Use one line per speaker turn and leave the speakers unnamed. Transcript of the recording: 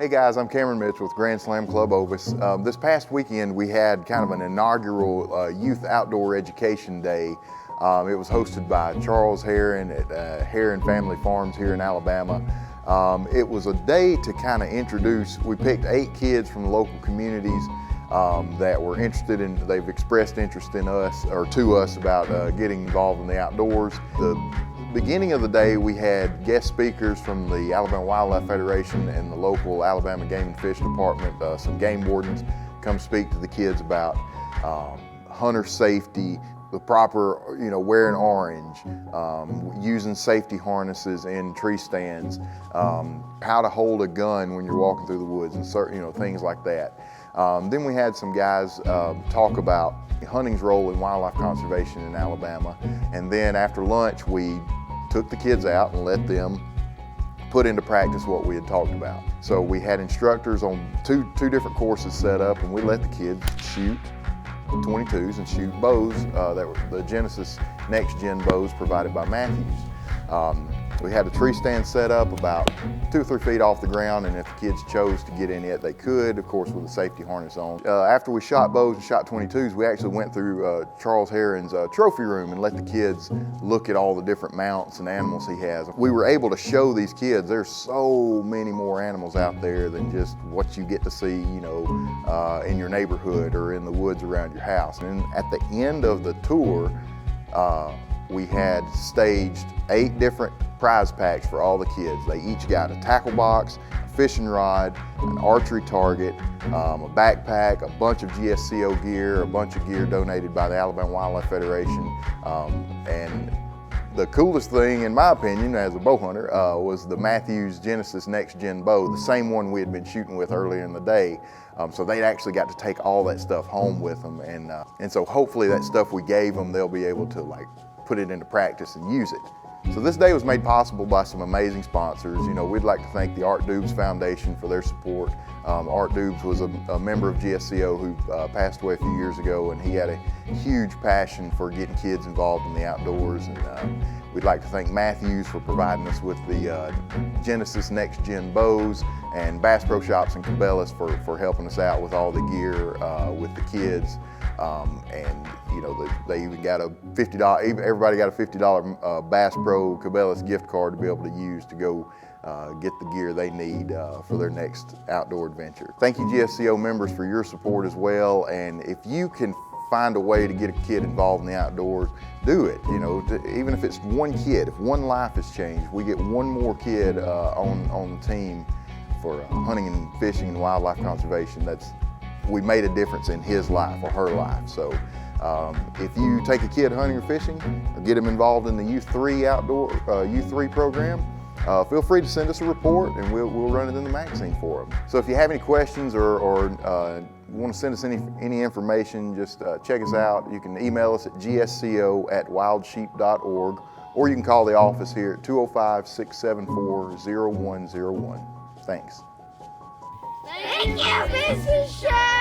Hey guys, I'm Cameron Mitchell with Grand Slam Club Ovis. This past weekend we had kind of an inaugural Youth Outdoor Education Day. It was hosted by Charles Heron at Heron Family Farms here in Alabama. It was a day to kind of introduce, we picked 8 kids from the local communities that were interested in, they've expressed interest in us, or to us, about getting involved in the outdoors. The beginning of the day we had guest speakers from the Alabama Wildlife Federation and the local Alabama Game and Fish Department, some game wardens come speak to the kids about hunter safety, the proper, wearing orange, using safety harnesses in tree stands, how to hold a gun when you're walking through the woods, and certain, things like that. Then we had some guys talk about hunting's role in wildlife conservation in Alabama, and then after lunch we took the kids out and let them put into practice what we had talked about. So we had instructors on two different courses set up, and we let the kids shoot 22s and shoot bows that were the Genesis Next Gen bows provided by Matthews. We had a tree stand set up about 2 or 3 feet off the ground, and if the kids chose to get in it, they could, of course, with a safety harness on. After we shot bows and shot 22s, we actually went through Charles Heron's trophy room and let the kids look at all the different mounts and animals he has. We were able to show these kids there's so many more animals out there than just what you get to see, in your neighborhood or in the woods around your house. And at the end of the tour, we had staged 8 different prize packs for all the kids. They each got a tackle box, a fishing rod, an archery target, a backpack, a bunch of GSCO gear, a bunch of gear donated by the Alabama Wildlife Federation. And the coolest thing, in my opinion, as a bow hunter, was the Matthews Genesis Next Gen bow, the same one we had been shooting with earlier in the day. So they actually got to take all that stuff home with them, and so hopefully that stuff we gave them, they'll be able to put it into practice and use it. So this day was made possible by some amazing sponsors. We'd like to thank the Art Dubes Foundation for their support. Art Dubes was a member of GSCO who passed away a few years ago, and he had a huge passion for getting kids involved in the outdoors. And we'd like to thank Matthews for providing us with the Genesis Next Gen bows, and Bass Pro Shops and Cabela's for helping us out with all the gear with the kids. They even got a $50, everybody got a $50 Bass Pro Cabela's gift card to be able to use to go get the gear they need for their next outdoor adventure. Thank you, GSCO members, for your support as well. And if you can find a way to get a kid involved in the outdoors, do it. Even if it's one kid, if one life is changed, we get one more kid on the team for hunting and fishing and wildlife conservation. We made a difference in his life or her life. So if you take a kid hunting or fishing, or get them involved in the Youth 3 Youth 3 program, feel free to send us a report, and we'll run it in the magazine for them. So if you have any questions or want to send us any information, just check us out. You can email us at gsco@wildsheep.org, or you can call the office here at 205-674-0101. Thanks.
Thank you, Mrs. Sherman!